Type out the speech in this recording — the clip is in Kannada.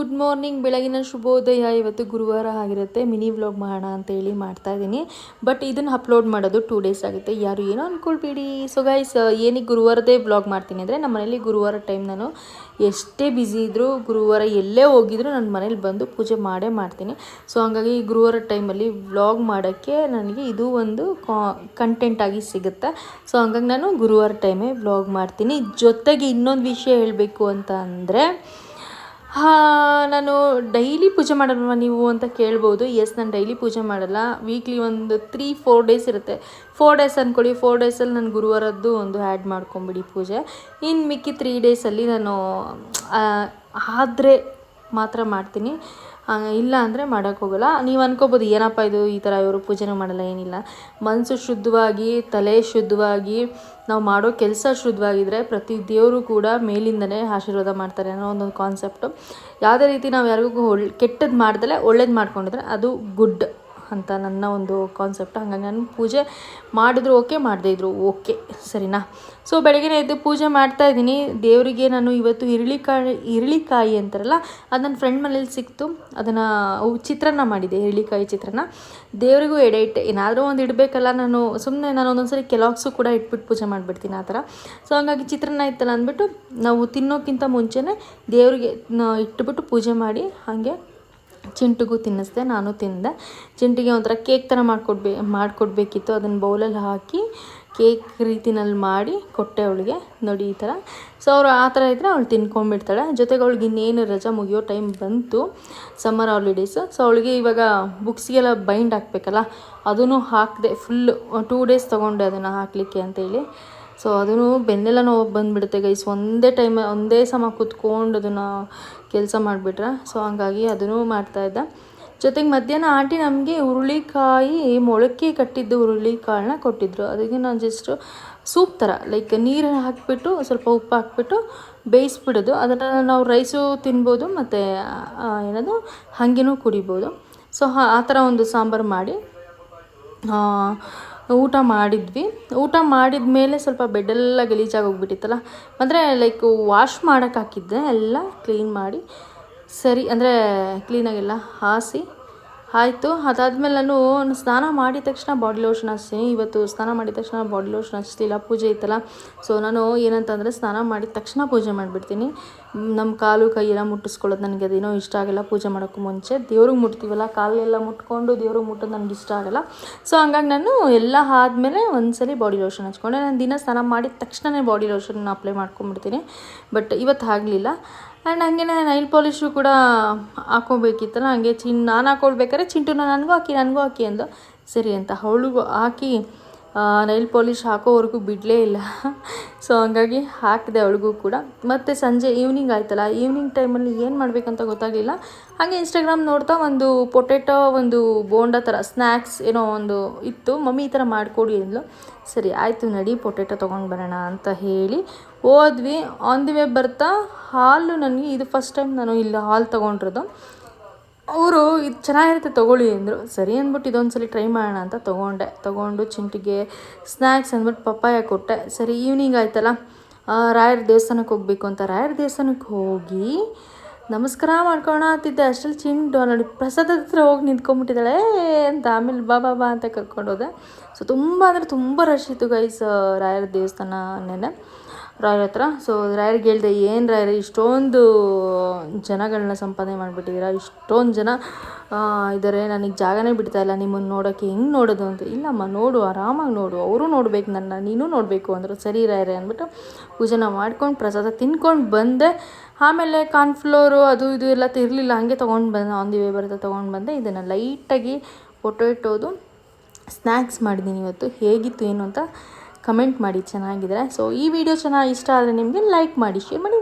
ಗುಡ್ ಮಾರ್ನಿಂಗ್, ಬೆಳಗಿನ ಶುಭೋದಯ. ಇವತ್ತು ಗುರುವಾರ ಆಗಿರುತ್ತೆ. ಮಿನಿ ವ್ಲಾಗ್ ಮಾಡೋಣ ಅಂತೇಳಿ ಮಾಡ್ತಾಯಿದ್ದೀನಿ. ಬಟ್ ಇದನ್ನು ಅಪ್ಲೋಡ್ ಮಾಡೋದು 2 ಡೇಸ್ ಆಗುತ್ತೆ. ಯಾರು ಏನೋ ಅಂದ್ಕೊಳ್ಬೇಡಿ. ಸೊ ಗೈಸ್, ಏನಕ್ಕೆ ಗುರುವಾರದೇ ವ್ಲಾಗ್ ಮಾಡ್ತೀನಿ ಅಂದರೆ, ನಮ್ಮ ಮನೇಲಿ ಗುರುವಾರ ಟೈಮ್ ನಾನು ಎಷ್ಟೇ ಬ್ಯುಸಿ ಇದ್ದರೂ, ಗುರುವಾರ ಎಲ್ಲೇ ಹೋಗಿದ್ರು ನನ್ನ ಮನೇಲಿ ಬಂದು ಪೂಜೆ ಮಾಡೇ ಮಾಡ್ತೀನಿ. ಸೊ ಹಾಗಾಗಿ ಗುರುವಾರ ಟೈಮಲ್ಲಿ ವ್ಲಾಗ್ ಮಾಡೋಕ್ಕೆ ನನಗೆ ಇದು ಒಂದು ಕಂಟೆಂಟ್ ಆಗಿ ಸಿಗುತ್ತೆ. ಸೊ ಹಂಗಾಗಿ ನಾನು ಗುರುವಾರ ಟೈಮೇ ವ್ಲಾಗ್ ಮಾಡ್ತೀನಿ. ಜೊತೆಗೆ ಇನ್ನೊಂದು ವಿಷಯ ಹೇಳಬೇಕು ಅಂತ ಅಂದರೆ, ನಾನು ಡೈಲಿ ಪೂಜೆ ಮಾಡಲ್ವ ನೀವು ಅಂತ ಕೇಳ್ಬೋದು. ಎಸ್, ನಾನು ಡೈಲಿ ಪೂಜೆ ಮಾಡಲ್ಲ. ವೀಕ್ಲಿ ಒಂದು 3-4 ಡೇಸ್ ಇರುತ್ತೆ. 4 ಡೇಸ್ ಅಂದ್ಕೊಳ್ಳಿ. 4 ಡೇಸಲ್ಲಿ ನಾನು ಗುರುವಾರದ್ದು ಒಂದು ಆ್ಯಡ್ ಮಾಡ್ಕೊಂಬಿಡಿ ಪೂಜೆ. ಇನ್ನು ಮಿಕ್ಕಿ 3 ಡೇಸಲ್ಲಿ ನಾನು ಆದರೆ ಮಾತ್ರ ಮಾಡ್ತೀನಿ, ಇಲ್ಲ ಅಂದರೆ ಮಾಡೋಕ್ಕೋಗಲ್ಲ. ನೀವು ಅನ್ಕೋಬೋದು, ಏನಪ್ಪ ಇದು ಈ ಥರ ಇವರು ಪೂಜೆನೂ ಮಾಡಲ್ಲ, ಏನಿಲ್ಲ. ಮನಸ್ಸು ಶುದ್ಧವಾಗಿ, ತಲೆ ಶುದ್ಧವಾಗಿ, ನಾವು ಮಾಡೋ ಕೆಲಸ ಶುದ್ಧವಾಗಿದ್ದರೆ ಪ್ರತಿ ದೇವರು ಕೂಡ ಮೇಲಿಂದನೇ ಆಶೀರ್ವಾದ ಮಾಡ್ತಾರೆ ಅನ್ನೋ ಒಂದೊಂದು ಕಾನ್ಸೆಪ್ಟು. ಯಾವುದೇ ರೀತಿ ನಾವು ಯಾರಿಗೂ ಕೆಟ್ಟದ್ದು ಮಾಡ್ದಲೇ ಒಳ್ಳೇದು ಮಾಡ್ಕೊಂಡಿದ್ರೆ ಅದು ಗುಡ್ ಅಂತ ನನ್ನ ಒಂದು ಕಾನ್ಸೆಪ್ಟ್. ಹಾಗಾಗಿ ನಾನು ಪೂಜೆ ಮಾಡಿದ್ರು ಓಕೆ, ಮಾಡದೇ ಇದ್ರು ಓಕೆ, ಸರಿನಾ. ಸೊ ಬೆಳಗ್ಗೆ ಎದ್ದು ಪೂಜೆ ಮಾಡ್ತಾಯಿದ್ದೀನಿ. ದೇವರಿಗೆ ನಾನು ಇವತ್ತು ಇರಳಿಕಾಯಿ ಅಂತಾರಲ್ಲ, ಅದು ನನ್ನ ಫ್ರೆಂಡ್ ಮನೇಲಿ ಸಿಕ್ತು. ಅದನ್ನು ಚಿತ್ರಾನ್ನ ಮಾಡಿದೆ, ಇರಳಿಕಾಯಿ ಚಿತ್ರಾನ್ನ. ದೇವರಿಗೂ ಎಡೆ ಇಟ್ಟೆ, ಏನಾದರೂ ಒಂದು ಇಡಬೇಕಲ್ಲ. ನಾನು ಒಂದೊಂದ್ಸರಿ ಕೆಲವ್ಸು ಕೂಡ ಇಟ್ಬಿಟ್ಟು ಪೂಜೆ ಮಾಡಿಬಿಡ್ತೀನಿ ಆ ಥರ. ಸೊ ಹಂಗಾಗಿ ಚಿತ್ರಾನ್ನ ಇತ್ತಲ್ಲ ಅಂದ್ಬಿಟ್ಟು, ನಾವು ತಿನ್ನೋಕ್ಕಿಂತ ಮುಂಚೆನೇ ದೇವರಿಗೆ ಇಟ್ಬಿಟ್ಟು ಪೂಜೆ ಮಾಡಿ, ಹಾಗೆ ಚಿಂಟಿಗೂ ತಿನ್ನಿಸ್ದೆ, ನಾನು ತಿಂದೆ. ಚಿಂಟಿಗೆ ಒಂಥರ ಕೇಕ್ ಥರ ಮಾಡಿಕೊಡ್ಬೇಕಿತ್ತು. ಅದನ್ನು ಬೌಲಲ್ಲಿ ಹಾಕಿ ಕೇಕ್ ರೀತಿನಲ್ಲಿ ಮಾಡಿ ಕೊಟ್ಟೆ ಅವಳಿಗೆ. ನೋಡಿ ಈ ಥರ. ಸೊ ಅವರು ಆ ಥರ ಇದ್ದರೆ ಅವಳು ತಿನ್ಕೊಂಡ್ಬಿಡ್ತಾಳೆ. ಜೊತೆಗೆ ಅವಳಿಗೆ ಇನ್ನೇನು ರಜಾ ಮುಗಿಯೋ ಟೈಮ್ ಬಂತು, ಸಮ್ಮರ್ ಹಾಲಿಡೇಸು. ಸೊ ಅವಳಿಗೆ ಇವಾಗ ಬುಕ್ಸ್ಗೆಲ್ಲ ಬೈಂಡ್ ಹಾಕಬೇಕಲ್ಲ, ಅದನ್ನು ಹಾಕಿದೆ. ಫುಲ್ಲು 2 ಡೇಸ್ ತೊಗೊಂಡೆ ಅದನ್ನು ಹಾಕಲಿಕ್ಕೆ ಅಂತೇಳಿ. ಸೊ ಅದೂ ಬೆನ್ನೆಲ್ಲ ನೋವು ಬಂದುಬಿಡುತ್ತೆ ಗೈಸ್, ಒಂದೇ ಸಮ ಕೂತ್ಕೊಂಡು ಅದನ್ನು ಕೆಲಸ ಮಾಡಿಬಿಟ್ರೆ. ಸೊ ಹಂಗಾಗಿ ಅದನ್ನು ಮಾಡ್ತಾಯಿದ್ದೆ. ಜೊತೆಗೆ ಮಧ್ಯಾಹ್ನ ಆಂಟಿ ನಮಗೆ ಹುರುಳಿಕಾಯಿ ಮೊಳಕೆ ಕಟ್ಟಿದ್ದು ಹುರುಳಿಕಾಳನ್ನ ಕೊಟ್ಟಿದ್ದರು. ಅದಕ್ಕೆ ನಾನು ಜಸ್ಟು ಸೂಪ್ ಥರ, ಲೈಕ್ ನೀರು ಹಾಕಿಬಿಟ್ಟು ಸ್ವಲ್ಪ ಉಪ್ಪು ಹಾಕ್ಬಿಟ್ಟು ಬೇಯಿಸ್ಬಿಡೋದು. ಅದನ್ನು ನಾವು ರೈಸು ತಿನ್ಬೋದು, ಮತ್ತು ಏನದು ಹಾಗೇನೂ ಕುಡಿಬೋದು. ಸೊ ಆ ಥರ ಒಂದು ಸಾಂಬಾರು ಮಾಡಿ ಊಟ ಮಾಡಿದ್ವಿ. ಊಟ ಮಾಡಿದ ಮೇಲೆ ಸ್ವಲ್ಪ ಬೆಡ್ಡೆಲ್ಲ ಗಲೀಜಾಗಿ ಹೋಗ್ಬಿಟ್ಟಿತ್ತಲ್ಲ, ಅಂದರೆ ಲೈಕ್ ವಾಶ್ ಮಾಡೋಕ್ಕೆ ಹಾಕಿದ್ದೆ, ಎಲ್ಲ ಕ್ಲೀನ್ ಮಾಡಿ ಸರಿ ಅಂದರೆ ಕ್ಲೀನಾಗೆಲ್ಲ ಹಾಸಿ ಆಯಿತು. ಅದಾದಮೇಲೆ ನಾನು ಸ್ನಾನ ಮಾಡಿದ ತಕ್ಷಣ ಬಾಡಿ ಲೋಷನ್ ಹಚ್ತೀನಿ. ಇವತ್ತು ಸ್ನಾನ ಮಾಡಿದ ತಕ್ಷಣ ಬಾಡಿ ಲೋಷನ್ ಹಚ್ತಿಲ್ಲ, ಪೂಜೆ ಇತ್ತಲ್ಲ. ಸೊ ನಾನು ಏನಂತಂದರೆ, ಸ್ನಾನ ಮಾಡಿದ ತಕ್ಷಣ ಪೂಜೆ ಮಾಡಿಬಿಡ್ತೀನಿ. ನಮ್ಮ ಕಾಲು ಕೈಯೆಲ್ಲ ಮುಟ್ಟಿಸ್ಕೊಳ್ಳೋದು ನನಗೆ ಅದೇನೋ ಇಷ್ಟ ಆಗೋಲ್ಲ. ಪೂಜೆ ಮಾಡೋಕ್ಕೂ ಮುಂಚೆ ದೇವ್ರಿಗೆ ಮುಟ್ತೀವಲ್ಲ, ಕಾಲೆಲ್ಲ ಮುಟ್ಕೊಂಡು ದೇವ್ರಿಗೆ ಮುಟ್ಟೋದು ನನಗೆ ಇಷ್ಟ ಆಗೋಲ್ಲ. ಸೊ ಹಂಗಾಗಿ ನಾನು ಎಲ್ಲ ಆದಮೇಲೆ ಒಂದ್ಸಲಿ ಬಾಡಿ ಲೋಷನ್ ಹಚ್ಕೊಂಡೆ. ನಾನು ದಿನ ಸ್ನಾನ ಮಾಡಿದ ತಕ್ಷಣವೇ ಬಾಡಿ ಲೋಷನ್ ಅಪ್ಲೈ ಮಾಡ್ಕೊಂಡ್ಬಿಡ್ತೀನಿ. ಬಟ್ ಇವತ್ತು ಆಗಲಿಲ್ಲ. ಆ್ಯಂಡ್ ಹಂಗೆ ನೈಲ್ ಪಾಲಿಶು ಕೂಡ ಹಾಕ್ಕೋಬೇಕಿತ್ತಲ್ಲ, ಹಂಗೆ ನಾನು ಹಾಕ್ಕೊಳ್ಬೇಕಾದ್ರೆ ಚಿಂಟುನ ನನಗೂ ಹಾಕಿ ಅಂದು ಸರಿ ಅಂತ ಅವಳಿಗೂ ಹಾಕಿ ನೈಲ್ ಪಾಲಿಶ್ ಹಾಕೋವರೆಗೂ ಬಿಡಲೇ ಇಲ್ಲ. ಸೊ ಹಂಗಾಗಿ ಹಾಕಿದೆ ಅವಳಿಗೂ ಕೂಡ. ಮತ್ತು ಸಂಜೆ ಈವ್ನಿಂಗ್ ಆಯ್ತಲ್ಲ, ಈವ್ನಿಂಗ್ ಟೈಮಲ್ಲಿ ಏನು ಮಾಡಬೇಕಂತ ಗೊತ್ತಾಗಲಿಲ್ಲ. ಹಾಗೆ ಇನ್ಸ್ಟಾಗ್ರಾಮ್ ನೋಡ್ತಾ ಒಂದು ಪೊಟೆಟೊ, ಒಂದು ಬೋಂಡ ಥರ ಸ್ನ್ಯಾಕ್ಸ್ ಏನೋ ಒಂದು ಇತ್ತು. ಮಮ್ಮಿ ಈ ಥರ ಮಾಡಿಕೊಡಿ ಅಂದ್ಲು. ಸರಿ ಆಯಿತು ನಡಿ ಪೊಟೆಟೊ ತೊಗೊಂಡು ಬರೋಣ ಅಂತ ಹೇಳಿ ಹೋದ್ವಿ. ಆನ್ ದಿ ವೇ ಬರ್ತಾ ಹಾಲು, ನನಗೆ ಇದು ಫಸ್ಟ್ ಟೈಮ್ ನಾನು ಇಲ್ಲಿ ಹಾಲು ತೊಗೊಂಡಿರೋದು. ಅವರು ಇದು ಚೆನ್ನಾಗಿರುತ್ತೆ ತೊಗೊಳ್ಳಿ ಅಂದರು. ಸರಿ ಅಂದ್ಬಿಟ್ಟು ಇದೊಂದು ಸಲ ಟ್ರೈ ಮಾಡೋಣ ಅಂತ ತೊಗೊಂಡು ಚಿಂಟಿಗೆ ಸ್ನ್ಯಾಕ್ಸ್ ಅಂದ್ಬಿಟ್ಟು ಪಪ್ಪಾಯ ಕೊಟ್ಟೆ. ಸರಿ ಈವ್ನಿಂಗ್ ಆಯ್ತಲ್ಲ, ರಾಯರ ದೇವಸ್ಥಾನಕ್ಕೆ ಹೋಗಬೇಕು ಅಂತ ರಾಯರ ದೇವಸ್ಥಾನಕ್ಕೆ ಹೋಗಿ ನಮಸ್ಕಾರ ಮಾಡ್ಕೊಳ್ಳೋಣ ಅಂತಿದ್ದೆ. ಅಷ್ಟರಲ್ಲಿ ಚಿಂಟು ನೋಡಿ ಪ್ರಸಾದ ಹತ್ರ ಹೋಗಿ ನಿಂತ್ಕೊಂಡ್ಬಿಟ್ಟಿದ್ದಾಳೆ ಅಂತ. ಆಮೇಲೆ ಬಾ ಅಂತ ಕರ್ಕೊಂಡು ಹೋದೆ. ಸೊ ತುಂಬ ಅಂದರೆ ತುಂಬ ರಶ್ ಇತ್ತು ಗೈಸ್ ರಾಯರ ದೇವಸ್ಥಾನನೇ, ರಾಯರ ಹತ್ರ. ಸೊ ರಾಯರಿಗೆ ಹೇಳಿದೆ, ಏನು ರಾಯರೇ ಇಷ್ಟೊಂದು ಜನಗಳನ್ನ ಸಂಪಾದನೆ ಮಾಡಿಬಿಟ್ಟಿದ್ದೀರಾ, ಇಷ್ಟೊಂದು ಜನ ಇದ್ದಾರೆ, ನನಗೆ ಜಾಗನೇ ಬಿಡ್ತಾಯಿಲ್ಲ ನಿಮ್ಮನ್ನು ನೋಡೋಕ್ಕೆ, ಹೆಂಗೆ ನೋಡೋದು ಅಂತ. ಇಲ್ಲಮ್ಮ ನೋಡು, ಆರಾಮಾಗಿ ನೋಡು, ಅವರು ನೋಡಬೇಕು ನೀನು ನೋಡಬೇಕು ಅಂದರು. ಸರಿ ರಾಯರೇ ಅಂದ್ಬಿಟ್ಟು ಪೂಜೆನ ಮಾಡ್ಕೊಂಡು ಪ್ರಸಾದ ತಿನ್ಕೊಂಡು ಬಂದೆ. ಆಮೇಲೆ ಕಾರ್ನ್ಫ್ಲೋರು ಅದು ಇದು ಎಲ್ಲ ಇರಲಿಲ್ಲ, ಹಾಗೆ ತೊಗೊಂಡು ಬಂದೆ. ಆನ್ ದಿ ವೇ ಬರ್ತಾ ತೊಗೊಂಡು ಬಂದೆ. ಇದನ್ನು ಲೈಟಾಗಿ ಪೊಟೆಟೋದು ಸ್ನ್ಯಾಕ್ಸ್ ಮಾಡಿದ್ದೀನಿ ಇವತ್ತು. ಹೇಗಿತ್ತು ಏನು ಅಂತ ಕಮೆಂಟ್ ಮಾಡಿ ಚೆನ್ನಾಗಿದ್ರೆ. ಸೊ ಈ ವಿಡಿಯೋ ಇಷ್ಟ ಆದರೆ ನಿಮಗೆ ಲೈಕ್ ಮಾಡಿ, ಶೇರ್ ಮಾಡಿ.